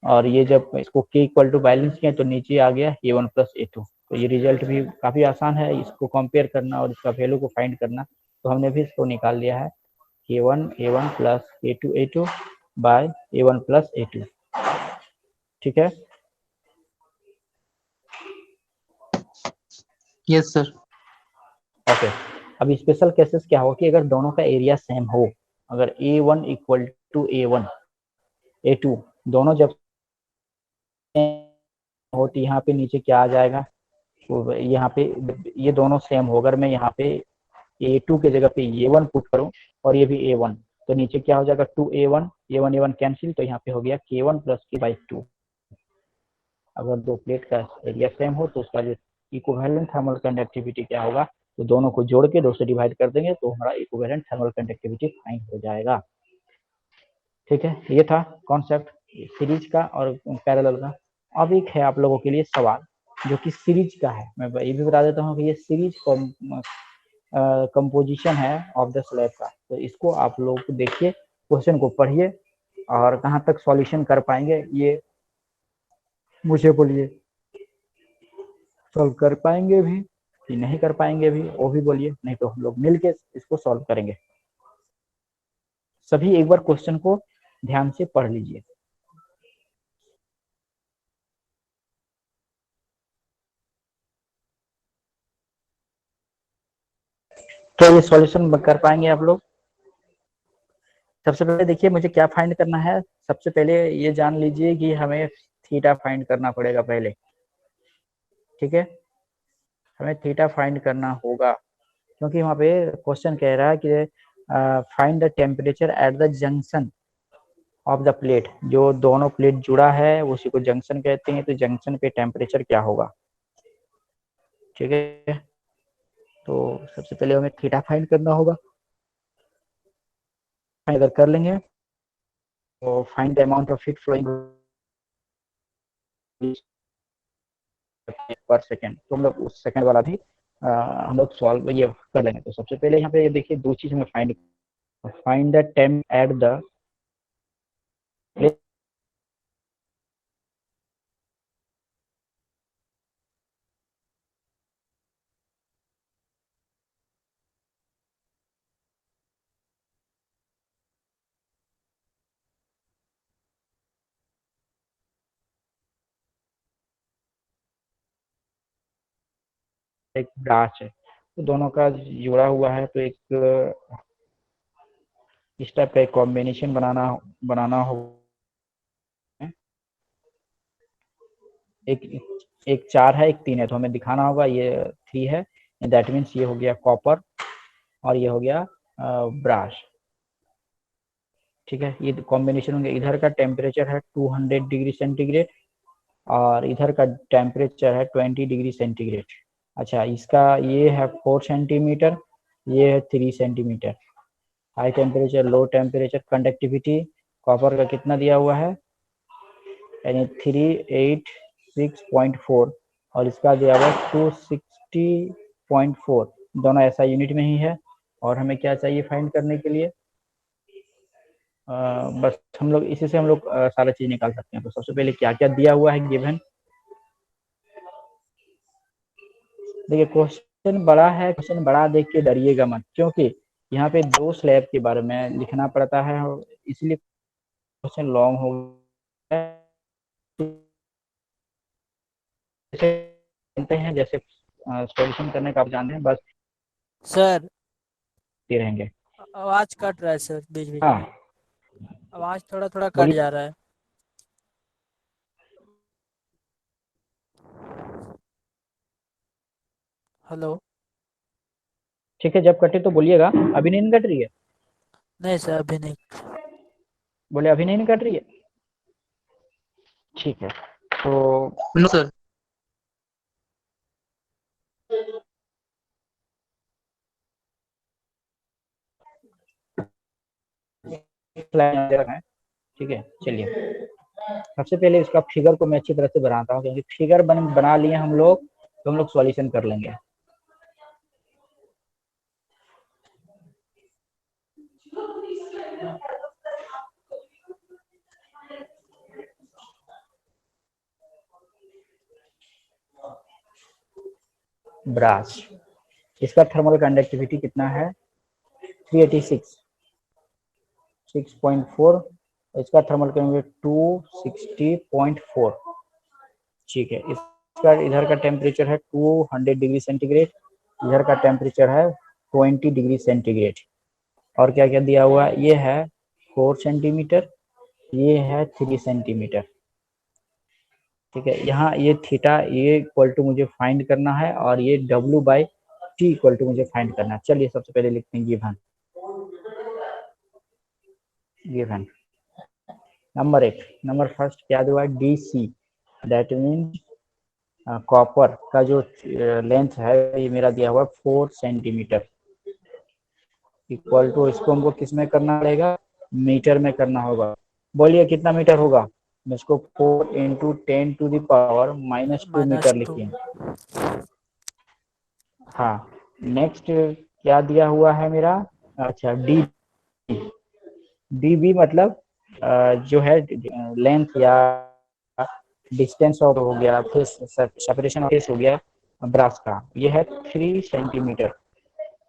और ये जब इसको K इक्वल टू बैलेंस किया तो नीचे आ गया A1 प्लस A2। तो ये रिजल्ट भी काफी आसान है, इसको कंपेयर करना और इसका वैल्यू को फाइंड करना, तो हमने भी इसको निकाल लिया है K1 A1 plus K2 A2 bye A1 plus A2। ठीक है, यस सर। ओके। अब स्पेशल केसेस क्या हो कि अगर दोनों का एरिया सेम हो, अगर A1 equal to A1 A2 दोनों जब हो, तो यहाँ पे नीचे क्या आ जाएगा, तो यहाँ पे ये दोनों सेम हो, अगर मैं यहाँ पे A2 के जगह पे A1 पुट करूं और ये भी A1, तो नीचे क्या हो जाएगा 2A1 A1 कैंसिल, तो यहाँ पे हो गया K1 प्लस K/2। अगर दो प्लेट का एरिया सेम हो तो उसका जो इक्विवेलेंट थर्मल कंडक्टिविटी क्या होगा, तो दोनों को जोड़ के 2 से डिवाइड कर देंगे तो हमारा इक्विवेलेंट थर्मल कंडक्टिविटी फाइंड हो जाएगा। ठीक है, ये था कॉन्सेप्ट सीरीज का और पैरेलल का। अब एक है आप लोगों के लिए सवाल जो कि सीरीज का है, मैं ये भी बता देता हूँ कि ये सीरीज कंपोजिशन है ऑफ द स्लैब का। तो इसको आप लोग देखिए, क्वेश्चन को पढ़िए और कहाँ तक सॉल्यूशन कर पाएंगे ये मुझे बोलिए, सॉल्व कर पाएंगे भी कि नहीं कर पाएंगे भी वो भी बोलिए, नहीं तो हम लोग मिलके इसको सॉल्व करेंगे। सभी एक बार क्वेश्चन को ध्यान से पढ़ लीजिए। तो ये सॉल्यूशन कर पाएंगे आप लोग। सबसे पहले देखिए मुझे क्या फाइंड करना है, सबसे पहले ये जान लीजिए कि हमें थीटा फाइंड करना पड़ेगा पहले। ठीक है, हमें थीटा फाइंड करना होगा क्योंकि वहाँ पे क्वेश्चन कह रहा है कि find the temperature at the junction of the plate. जो दोनों प्लेट जुड़ा है उसी को जंक्शन कहते हैं, तो जंक्शन पे टेम्परेचर क्या होगा। ठीक है, तो सबसे पहले हमें थीटा फाइंड करना होगा। अगर कर लेंगे तो find the amount of heat flowing per second, तो हम लोग उस सेकेंड वाला भी हम लोग सॉल्व ये कर लेंगे। तो सबसे पहले यहाँ पे ये देखिए दो चीज हमें find the temp at the एक ब्रांच है, तो दोनों का जुड़ा हुआ है, तो एक इस टाइप का एक कॉम्बिनेशन बनाना हो। एक एक 4 है, एक 3 है, तो हमें दिखाना होगा ये 3 है, दैट मीन्स ये हो गया कॉपर और ये हो गया ब्रास। ठीक है, ये कॉम्बिनेशन होंगे। इधर का टेम्परेचर है 200 डिग्री सेंटीग्रेड और इधर का टेम्परेचर है 20 डिग्री सेंटीग्रेड। अच्छा, इसका ये है 4 सेंटीमीटर, ये है 3 centimetre. High temperature, low temperature, conductivity copper का कितना दिया हुआ है, यानी 386.4 और इसका दिया हुआ 260.4, दोनों ऐसा यूनिट में ही है। और हमें क्या चाहिए फाइंड करने के लिए, बस हम लोग इसी से हम लोग सारा चीज निकाल सकते हैं। तो सबसे पहले क्या क्या दिया हुआ है गिवन, देखिए क्वेश्चन बड़ा है, क्वेश्चन बड़ा देख के डरिएगा मत, क्योंकि यहाँ पे 2 स्लैब के बारे में लिखना पड़ता है, इसलिए क्वेश्चन लॉन्ग हो गया। जानते हैं जैसे सॉल्यूशन करने का आप जानते हैं, बस सर ये रहेंगे। आवाज कट रहा है सर, बीच बीच में हाँ आवाज थोड़ा थोड़ा कट बोलिए। जा रहा है। हेलो। ठीक है, जब कटे तो बोलिएगा। अभी नहीं कट रही है? नहीं सर, अभी नहीं। बोले अभी नहीं कट रही है? ठीक है, तो नो सर। ठीक है, चलिए सबसे पहले इसका फिगर को मैं अच्छी तरह से बनाता हूँ, क्योंकि फिगर बना लिए हम लोग तो हम लोग सॉल्यूशन कर लेंगे। ब्रास, इसका थर्मल कंडक्टिविटी कितना है, 386, 6.4, इसका थर्मल कंडक्टिविटी 260.4। ठीक है, इसका इधर का टेम्परेचर है 200 डिग्री सेंटीग्रेड, इधर का टेम्परेचर है 20 डिग्री सेंटीग्रेड। और क्या क्या दिया हुआ है, ये है 4 सेंटीमीटर, ये है 3 सेंटीमीटर। ठीक है, यहाँ ये थीटा ये इक्वल टू मुझे फाइंड करना है और ये W by T equal to मुझे फाइंड करना है। चलिए सबसे पहले लिखते हैं गिवन नंबर 1, नंबर फर्स्ट क्या दिया है, DC, दैट मीन्स कॉपर का जो लेंथ है ये मेरा दिया हुआ 4 सेंटीमीटर, इक्वल टू इसको हमको किस में करना पड़ेगा, मीटर में करना होगा। बोलिए कितना मीटर होगा, इसको 4 इंटू 10⁻⁻² मीटर -2। लिखिए। हाँ, नेक्स्ट क्या दिया हुआ है मेरा, अच्छा डी बी मतलब जो है लेंथ या डिस्टेंस ऑफ हो गया, फिर सेपरेशन ऑफ फेस हो गया ब्रास का, ये है 3 सेंटीमीटर।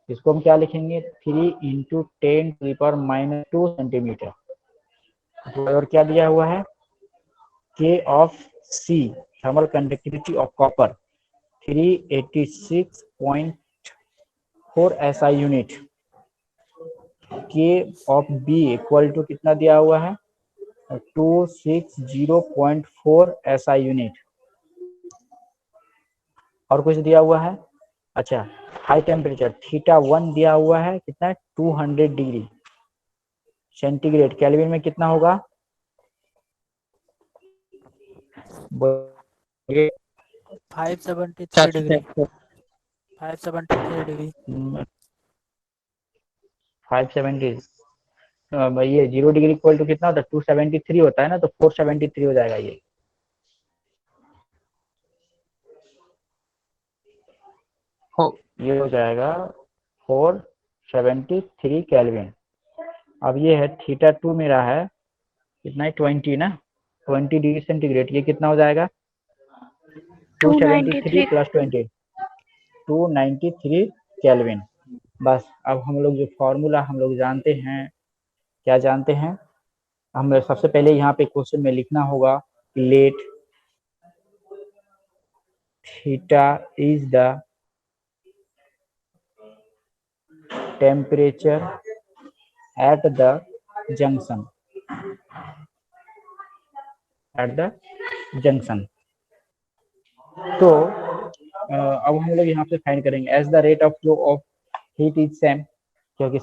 इसको हम क्या लिखेंगे, 3 × 10⁻² सेंटीमीटर। और क्या दिया हुआ है, K of C, thermal conductivity of copper 386.4 SI unit. K of B equal to कितना दिया हुआ है, 260.4 SI यूनिट। और कुछ दिया हुआ है, अच्छा हाई टेम्परेचर θ1 दिया हुआ है कितना, 200 डिग्री सेंटीग्रेड, केल्विन में कितना होगा, 573 डिग्री, 474। 573 डिग्री। 570, ये 0 डिग्री इक्वल टू कितना होता है, 273 होता है ना, तो 473 हो जाएगा ये। हो ये हो जाएगा 473 केल्विन। अब ये है थीटा 2 मेरा है कितना है 20 ना, 20 डिग्री सेंटीग्रेड। ये कितना हो जाएगा 273 293 प्लस 20 293 केल्विन। बस अब हम लोग जो फॉर्मूला हम लोग जानते हैं, क्या जानते हैं, हमें सबसे पहले यहाँ पे क्वेश्चन में लिखना होगा let theta is the temperature at the junction, at the junction. तो अब हम लोग यहाँ पे फाइंड करेंगे as the rate of flow of heat is same, क्योंकि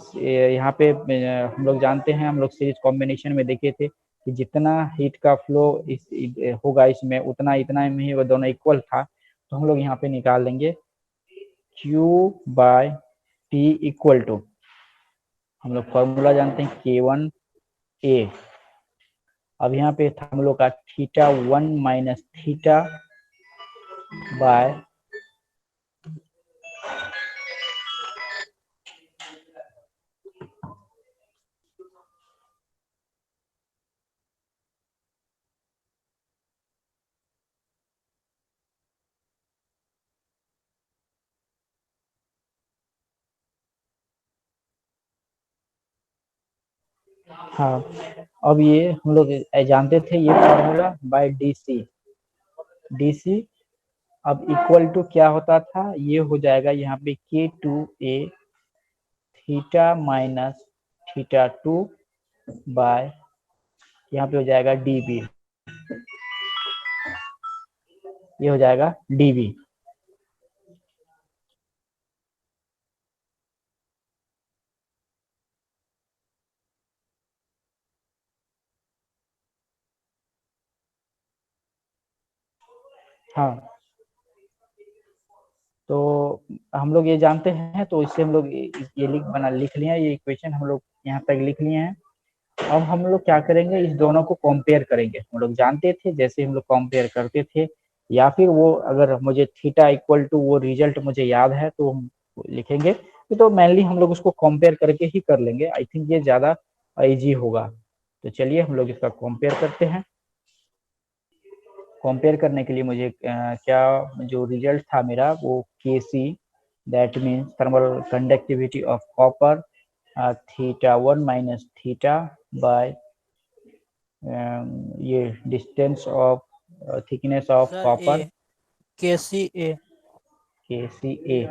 यहाँ पे हम लोग जानते हैं, हम लोग सीरीज कॉम्बिनेशन में देखे थे कि जितना हीट का फ्लो होगा इसमें उतना इतना में ही वो दोनों इक्वल था। तो हम लोग यहाँ पे निकाल लेंगे Q by T equal to, हम लोग फॉर्मूला जानते हैं K1A। अब यहाँ पे था हम लोग का थीटा 1 माइनस थीटा बाय हाँ, अब ये हम लोग जानते थे ये फॉर्मूला बाय डी सी। अब इक्वल टू क्या होता था, ये हो जाएगा यहाँ पे K2A theta minus theta 2 bye, यहाँ पे हो जाएगा dB, ये हो जाएगा dB। हाँ, तो हम लोग ये जानते हैं, तो इससे हम लोग ये लिख लिए हैं, ये इक्वेशन हम लोग यहाँ तक लिख लिए हैं। अब हम लोग क्या करेंगे, इस दोनों को कंपेयर करेंगे। हम लोग जानते थे जैसे हम लोग कंपेयर करते थे, या फिर वो अगर मुझे थीटा इक्वल टू वो रिजल्ट मुझे याद है तो हम लिखेंगे, तो मेनली हम लोग उसको कंपेयर करके ही कर लेंगे। आई थिंक ये ज्यादा इजी होगा। तो चलिए हम लोग इसका कंपेयर करते हैं। कंपेयर करने के लिए मुझे क्या जो रिजल्ट था मेरा वो Kc, that means thermal conductivity of copper, theta 1 minus theta by ये distance of thickness of sir copper A KCA। KCA।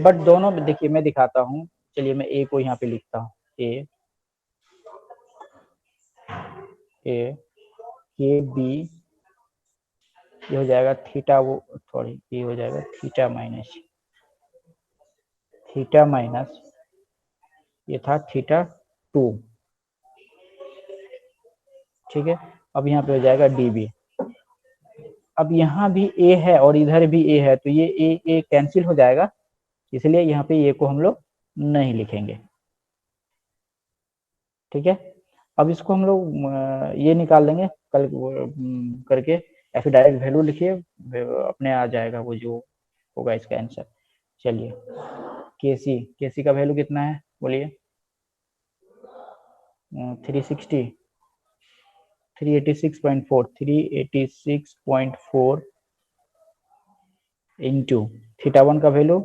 But दोनों में देखिए मैं दिखाता हूँ, चलिए मैं ए को यहाँ पे लिखता हूँ, ए के बी, ये हो जाएगा थीटा, वो सॉरी ये हो जाएगा थीटा माइनस ये था थीटा 2, ठीक है। अब यहाँ पे हो जाएगा dB। अब यहाँ भी ए है और इधर भी ए है, तो ये ए कैंसिल हो जाएगा, इसलिए यहाँ पे ए को हम लोग नहीं लिखेंगे, ठीक है। अब इसको हम लोग ये निकाल लेंगे कल करके, या फिर डायरेक्ट वैल्यू लिखिए, अपने आ जाएगा वो जो होगा इसका आंसर। चलिए केसी का वैल्यू कितना है बोलिए, 360 386.4 इंटू थीटा 1 का वैल्यू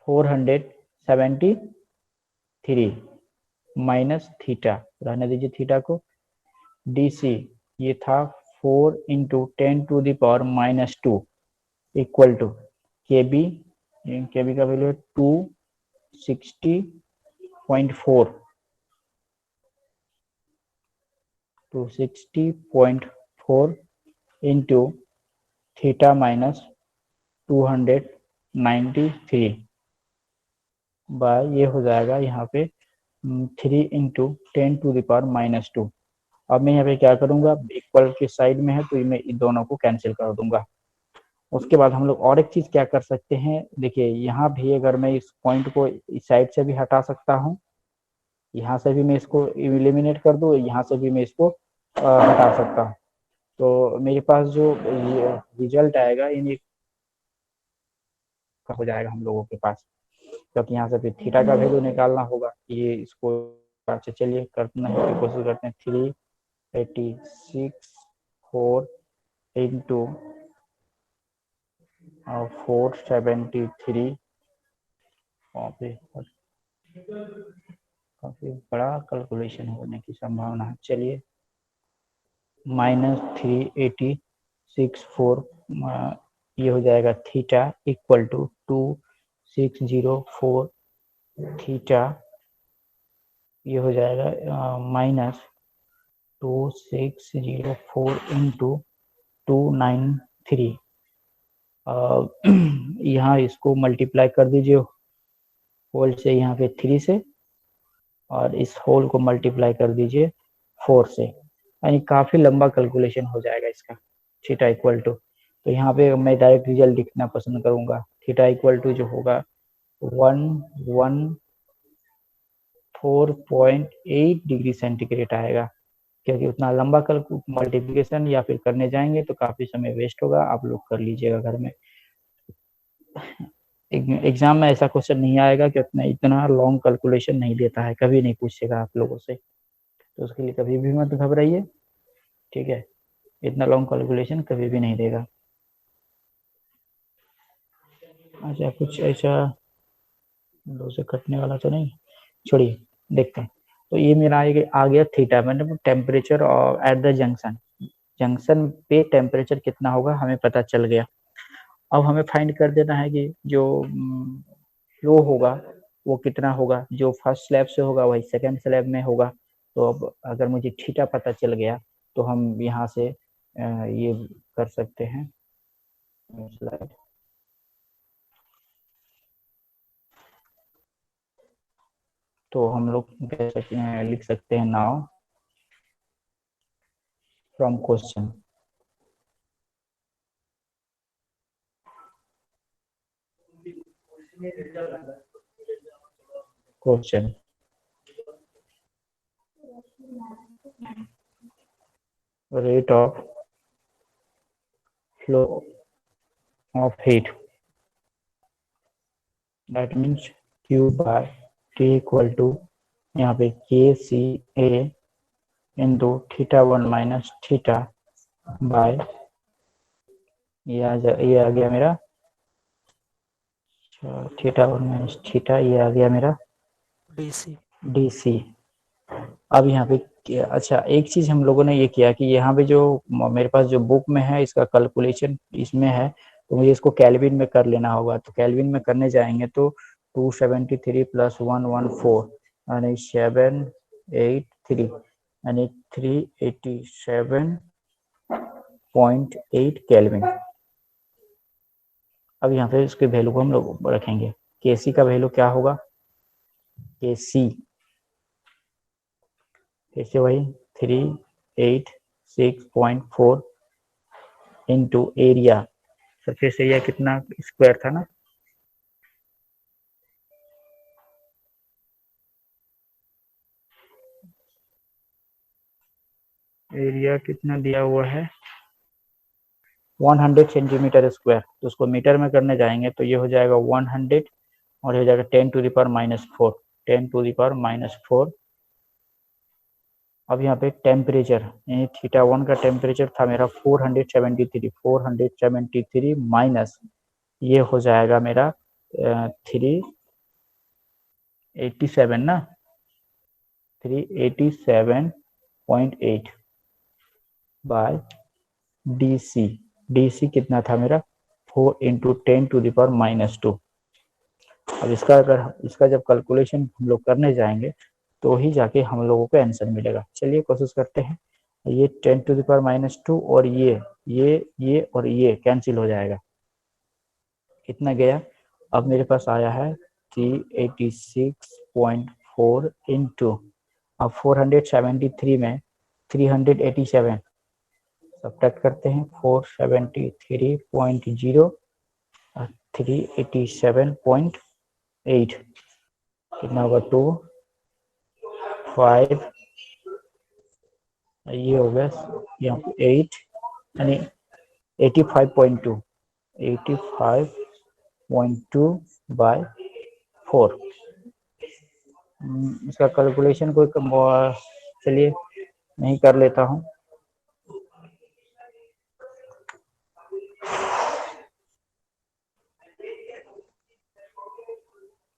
473 माइनस थीटा, रहने दीजिए थीटा को, डीसी ये था 4 इंटू 10⁻⁻² इक्वल टू केबी, केबी का वैल्यू है 260.4 इंटू थीटा माइनस 293 बाय ये हो जाएगा यहाँ पे 3 इंटू 10⁻²। अब मैं यहाँ पे क्या करूंगा, इक्वल के साइड में है तो मैं इन दोनों को कैंसिल कर दूंगा। उसके बाद हम लोग और एक चीज क्या कर सकते हैं, देखिए यहाँ भी अगर मैं इस पॉइंट को इस साइड से भी हटा सकता हूँ, यहाँ से भी मैं इसको इलिमिनेट कर दूँ, यहाँ से भी मैं इसको हटा सकता हूँ। तो मेरे पास जो रिजल्ट आएगा इन का हो जाएगा हम लोगों के पास, क्योंकि यहाँ से फिर थीटा का वैल्यू निकालना होगा। ये इसको अच्छा चलिए करना है तो कोशिश करते हैं। 386 इंटू 473, काफी बड़ा कैलकुलेशन होने की संभावना है। चलिए -3864 ये हो जाएगा थीटा इक्वल टू 2604 थीटा, ये हो जाएगा -2604 इंटू 293। यहाँ इसको मल्टीप्लाई कर दीजिए होल से यहाँ पे 3 से, और इस होल को मल्टीप्लाई कर दीजिए 4 से, यानी काफी लंबा कैलकुलेशन हो जाएगा इसका। थीटा इक्वल टू, तो यहाँ पे मैं डायरेक्ट रिजल्ट लिखना पसंद करूंगा। थीटा इक्वल टू जो होगा 114.8 डिग्री सेंटीग्रेड आएगा, क्योंकि उतना लंबा मल्टीप्लिकेशन या फिर करने जाएंगे तो काफी समय वेस्ट होगा। आप लोग कर लीजिएगा घर में। एग्जाम में ऐसा क्वेश्चन नहीं आएगा कि इतना लॉन्ग कैलकुलेशन नहीं देता है, कभी नहीं पूछेगा आप लोगों से, तो उसके लिए कभी भी मत घबराइए, ठीक है। इतना लॉन्ग कैलकुलेशन कभी भी नहीं देगा। अच्छा, कुछ ऐसा दो से कटने वाला तो नहीं, छोड़िए देखते हैं। तो ये मेरा आ गया थीटा, मतलब टेम्परेचर और एट द जंक्शन, जंक्शन पे टेम्परेचर कितना होगा हमें पता चल गया। अब हमें फाइंड कर देना है कि जो फ्लो होगा वो कितना होगा, जो फर्स्ट स्लैब से होगा वही सेकंड स्लैब में होगा। तो अब अगर मुझे थीटा पता चल गया तो हम यहाँ से ये कर सकते हैं। स्लाइड तो हम लोग लिख सकते हैं now from question, rate of flow of heat, that means Q by T equal to यहाँ पे KCA into θ1 minus theta by, ये आ गया मेरा θ1 minus थीटा, ये आ गया मेरा DC। अब यहाँ पे अच्छा एक चीज हम लोगों ने ये किया कि यहाँ पे जो मेरे पास जो बुक में है इसका कैलकुलेशन इसमें है, तो मुझे इसको केल्विन में कर लेना होगा। तो केल्विन में करने जाएंगे तो 273 प्लस 114 यानी 783 यानी 387.8 केल्विन। अब यहाँ पे इसके वैल्यू को हम लोग रखेंगे। केसी का वैल्यू क्या होगा, केसी कैसे वही 386.4 इंटू एरिया, सरफेस एरिया कितना स्क्वायर था ना, एरिया कितना दिया हुआ है 100 सेंटीमीटर स्क्वायर। तो उसको मीटर में करने जाएंगे तो ये हो जाएगा 100 और हो जाएगा 10 to the power -4, 10 to the power -4। अब यहाँ पे टेम्परेचर यानी θ1 का टेम्परेचर था मेरा 473 माइनस ये हो जाएगा मेरा 387 ना, 387.8 बाय DC। DC कितना था मेरा 4 इंटू 10 टू द पावर -2। अब इसका जब कैलकुलेशन हम लोग करने जाएंगे तो ही जाके हम लोगों को आंसर मिलेगा। चलिए कोशिश करते हैं। ये 10 टू द पावर -2 और ये और ये कैंसिल हो जाएगा, कितना गया। अब मेरे पास आया है 386.4 इंटू, अब 473 में 387 सब्ट्रैक्ट करते हैं, 473.0 और 387.8 कितना होगा 2 5, ये हो गया यहाँ पे 8 यानी 85.2 0.2/4। इसका कैलकुलेशन कोई चलिए नहीं कर लेता हूँ।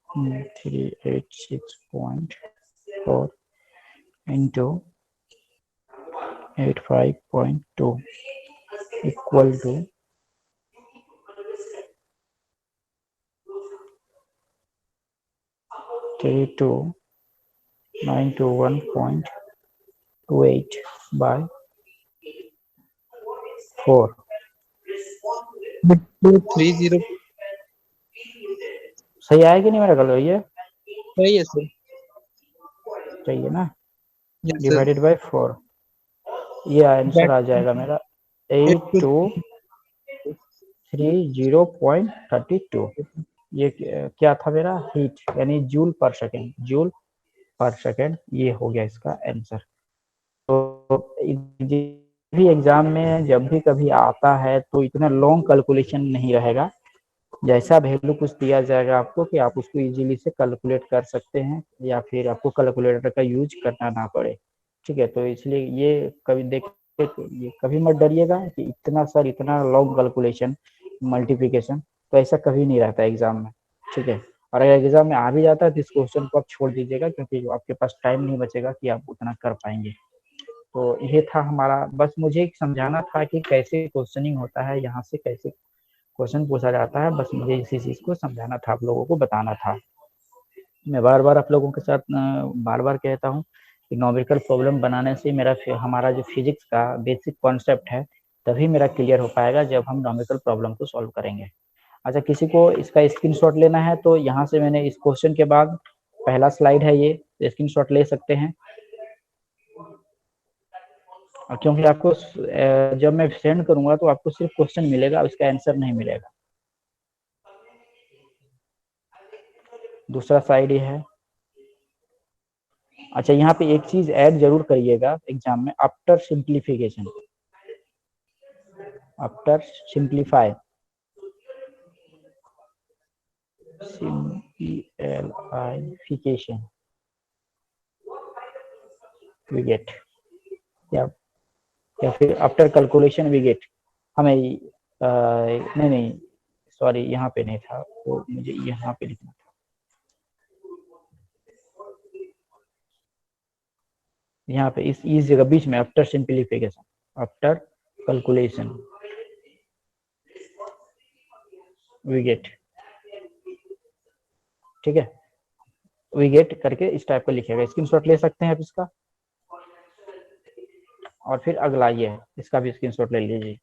Hmm, 386.4 into 85.2 equal to 32921.28/4। 30 सही आया कि नहीं मेरा कल ये? सही है सर। सही है ना? Yes sir. डिवाइडेड बाय 4, ये आंसर आ जाएगा मेरा 8230.32। ये क्या था मेरा? हीट यानी जूल पर सेकेंड, जूल पर सेकेंड, ये हो गया इसका आंसर। तो भी एग्जाम में जब भी कभी आता है तो इतना लॉन्ग कैलकुलेशन नहीं रहेगा, जैसा वैल्यू कुछ दिया जाएगा आपको कि आप उसको इजीली से कैलकुलेट कर सकते हैं या फिर आपको कैलकुलेटर का यूज करना ना पड़े। ठीक है, तो इसलिए ये कभी देखिए, ये कभी मत डरिएगा कि इतना सर इतना लॉन्ग कैलकुलेशन मल्टीप्लिकेशन, तो ऐसा कभी नहीं रहता एग्जाम में। ठीक है, और अगर एग्जाम में आ भी जाता है तो इस क्वेश्चन को आप छोड़ दीजिएगा, क्योंकि आपके पास टाइम नहीं बचेगा कि आप उतना कर पाएंगे। तो ये था हमारा, बस मुझे समझाना था कि कैसे क्वेश्चनिंग होता है, यहाँ से कैसे क्वेश्चन पूछा जाता है, बस मुझे इसी चीज को समझाना था, आप लोगों को बताना था। मैं बार बार आप लोगों के साथ बार बार कहता हूँ कि न्यूमेरिकल प्रॉब्लम बनाने से मेरा हमारा जो फिजिक्स का बेसिक कॉन्सेप्ट है तभी मेरा क्लियर हो पाएगा जब हम न्यूमेरिकल प्रॉब्लम को सॉल्व करेंगे। अच्छा, किसी को इसका स्क्रीनशॉट लेना है तो यहाँ से मैंने इस क्वेश्चन के बाद पहला स्लाइड है, ये स्क्रीनशॉट ले सकते हैं। और क्योंकि आपको जब मैं सेंड करूंगा तो आपको सिर्फ क्वेश्चन मिलेगा, उसका आंसर नहीं मिलेगा। दूसरा साइड ये है। अच्छा, यहाँ पे एक चीज ऐड जरूर करिएगा एग्जाम में, after simplification, after simplify, simplification we get, या फिर आफ्टर कैलकुलेशन वी गेट। हमें नहीं नहीं सॉरी, यहाँ पे नहीं था, तो मुझे यहाँ पे लिखना था। यहाँ पे इस जगह बीच में after simplification, after calculation we get. ठीक है, वी गेट करके इस टाइप का लिखेगा, स्क्रीनशॉट ले सकते हैं आप इसका। और फिर अगला ये है, इसका भी स्क्रीनशॉट ले लीजिए।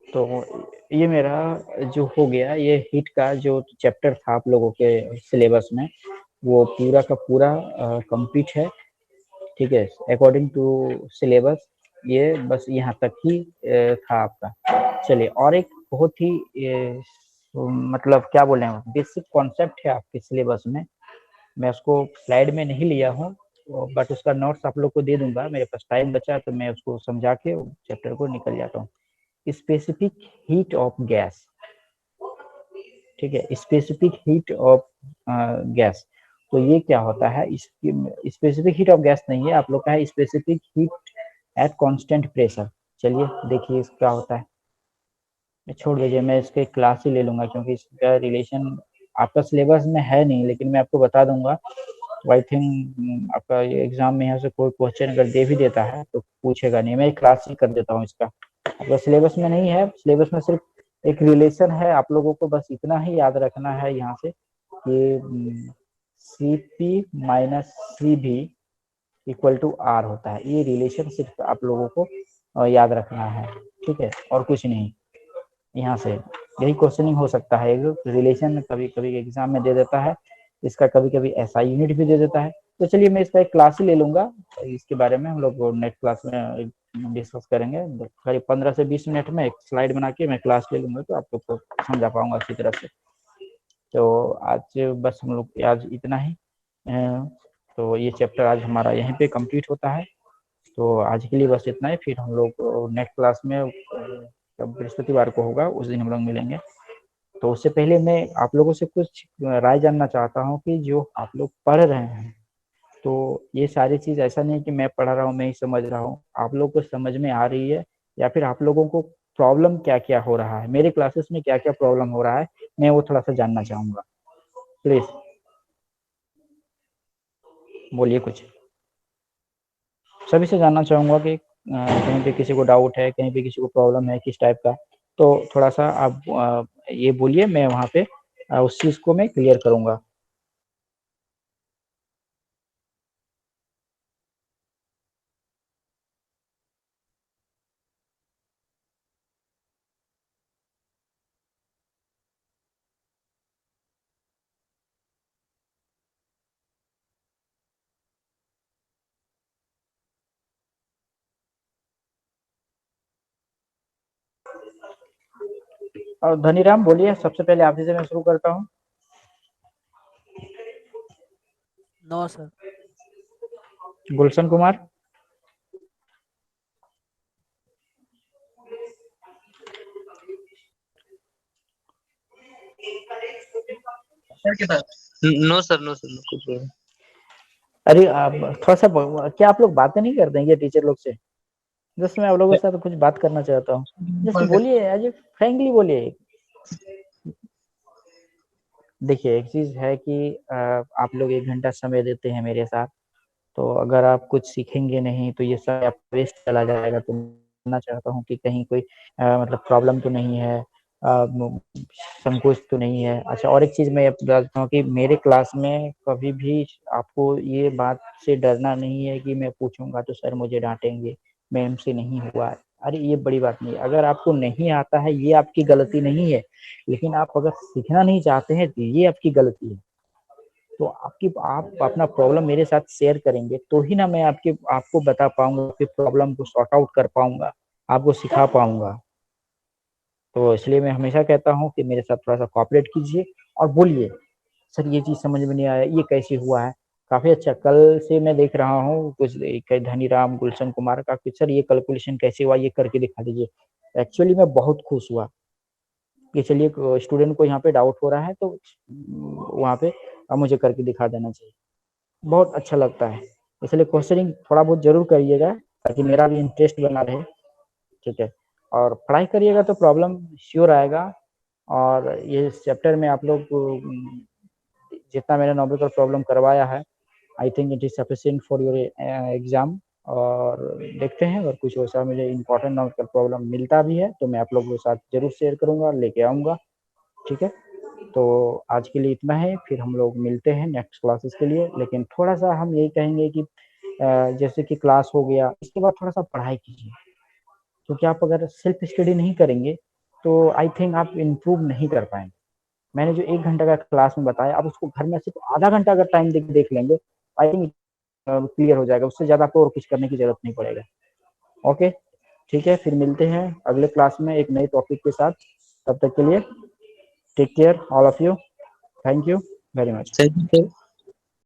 तो ये मेरा जो हो गया, ये हीट का जो चैप्टर था आप लोगों के सिलेबस में, वो पूरा का पूरा कंप्लीट है। ठीक है, अकॉर्डिंग टू सिलेबस ये बस यहाँ तक ही था आपका। चलिए, और एक बहुत ही मतलब क्या बोले हैं, बेसिक कॉन्सेप्ट है आपके सिलेबस में, मैं उसको स्लाइड में नहीं लिया हूँ, बट उसका नोट्स आप लोग को दे दूंगा। मेरे पास टाइम बचा तो मैं उसको समझा के चैप्टर को निकल जाता हूँ। Specific heat of gas. ठीक है, स्पेसिफिक हीट ऑफ गैस, तो ये क्या होता है? स्पेसिफिक हीट ऑफ गैस नहीं है, आप लोग का है specific heat at constant pressure. चलिए देखिए क्या होता है, छोड़ दीजिए, मैं इसके क्लास ही ले लूंगा क्योंकि इसका रिलेशन आपका सिलेबस में है नहीं, लेकिन मैं आपको बता दूंगा। आई थिंक आपका ये एग्जाम में यहाँ से कोई क्वेश्चन अगर दे भी देता है तो पूछेगा नहीं, मैं क्लास ही कर देता हूँ इसका। आपका सिलेबस में नहीं है, सिलेबस में सिर्फ एक रिलेशन है, आप लोगों को बस इतना ही याद रखना है यहाँ से कि Cp minus Cv equal to R होता है। ये रिलेशन सिर्फ आप लोगों को याद रखना है, ठीक है, और कुछ नहीं। यहाँ से यही क्वेश्चनिंग हो सकता है, एक रिलेशन कभी कभी एग्जाम में दे देता है, इसका कभी कभी एसआई यूनिट भी दे देता है। तो चलिए मैं इसका एक क्लास ही ले लूंगा, इसके बारे में हम लोग नेक्स्ट क्लास में डिस्कस करेंगे। करीब 15 से 20 मिनट में एक स्लाइड बना के मैं क्लास ले लूंगा, तो आप लोग को समझा पाऊंगा अच्छी तरह से। तो आज बस हम लोग आज इतना ही, तो ये चैप्टर आज हमारा यहीं पे कंप्लीट होता है। तो आज के लिए बस इतना ही, फिर हम लोग नेक्स्ट क्लास में जब बृहस्पतिवार को होगा उस दिन हम लोग मिलेंगे। तो उससे पहले मैं आप लोगों से कुछ राय जानना चाहता हूँ कि जो आप लोग पढ़ रहे हैं, तो ये सारी चीज ऐसा नहीं कि मैं पढ़ रहा हूँ मैं ही समझ रहा हूँ, आप लोग को समझ में आ रही है या फिर आप लोगों को प्रॉब्लम क्या क्या हो रहा है, मेरे क्लासेस में क्या क्या प्रॉब्लम हो रहा है, मैं वो थोड़ा सा जानना चाहूंगा। प्लीज बोलिए कुछ। सभी से जानना चाहूंगा कि कहीं पे किसी को डाउट है, कहीं पे किसी को प्रॉब्लम है किस टाइप का, तो थोड़ा सा आप ये बोलिए, मैं वहाँ पे उस चीज को मैं क्लियर करूंगा। और धनीराम बोलिए, सबसे पहले आप ही से मैं शुरू करता हूँ। No sir. Gulshan Kumar. No sir, no sir, no कुछ नहीं। अरे आप थोड़ा सा क्या आप लोग बातें नहीं करते हैं क्या टीचर लोग से? जस्ट मैं आप लोगों के साथ कुछ बात करना चाहता हूँ। जस्ट बोलिए, अजय फ्रैंकली बोलिए। देखिए एक चीज है कि आप लोग 1 घंटा समय देते हैं मेरे साथ, तो अगर आप कुछ सीखेंगे नहीं तो ये सब वेस्ट चला जाएगा। तो जानना चाहता हूँ कि कहीं कोई मतलब प्रॉब्लम तो नहीं है, संकोच तो नहीं है। अच्छा, और एक चीज मैं बताता हूँ कि मेरे क्लास में कभी भी आपको ये बात से डरना नहीं है कि मैं पूछूंगा तो सर मुझे डांटेंगे, मैम से नहीं हुआ है। अरे ये बड़ी बात नहीं है, अगर आपको नहीं आता है ये आपकी गलती नहीं है, लेकिन आप अगर सीखना नहीं चाहते हैं तो ये आपकी गलती है। तो आप अपना प्रॉब्लम मेरे साथ शेयर करेंगे तो ही ना मैं आपको बता पाऊंगा, आपकी प्रॉब्लम को सॉर्ट आउट कर पाऊंगा, आपको सिखा पाऊंगा। तो इसलिए मैं हमेशा कहता हूँ कि मेरे साथ थोड़ा सा कोऑपरेट कीजिए और बोलिए, सर ये चीज समझ में नहीं आया, ये कैसे हुआ है। काफी अच्छा, कल से मैं देख रहा हूँ कुछ धनीराम गुलशन कुमार का कि सर ये कैलकुलेशन कैसे हुआ, ये करके दिखा दीजिए। एक्चुअली मैं बहुत खुश हुआ कि चलिए स्टूडेंट को यहाँ पे डाउट हो रहा है तो वहाँ पे मुझे करके दिखा देना चाहिए, बहुत अच्छा लगता है। इसलिए क्वेश्चनिंग थोड़ा बहुत जरूर करिएगा ताकि मेरा भी इंटरेस्ट बना रहे। ठीक है, और पढ़ाई करिएगा तो प्रॉब्लम श्योर आएगा। और ये चैप्टर में आप लोग जितना मैंने नॉमेरिकल प्रॉब्लम करवाया है, I think it is sufficient for your exam. और देखते हैं अगर कुछ वैसा मुझे इंपॉर्टेंट नॉमेरिकल प्रॉब्लम मिलता भी है तो मैं आप लोगों के साथ जरूर शेयर करूंगा, लेके आऊंगा। ठीक है, तो आज के लिए इतना है, फिर हम लोग मिलते हैं नेक्स्ट क्लासेस के लिए। लेकिन थोड़ा सा हम यही कहेंगे कि जैसे कि क्लास हो गया इसके बाद थोड़ा सा पढ़ाई कीजिए, क्योंकि आप अगर सेल्फ स्टडी नहीं करेंगे तो आई थिंक आप इम्प्रूव नहीं कर पाएंगे। मैंने जो 1 घंटा का क्लास में बताया, आप उसको घर में सिर्फ आधा घंटा अगर टाइम देख लेंगे, आई थिंक क्लियर हो जाएगा, उससे ज्यादा आपको और कुछ करने की जरूरत नहीं पड़ेगा। ओके, ठीक है, फिर मिलते हैं अगले क्लास में एक नए टॉपिक के साथ। तब तक के लिए take care all of you, thank you very much. Thank you sir.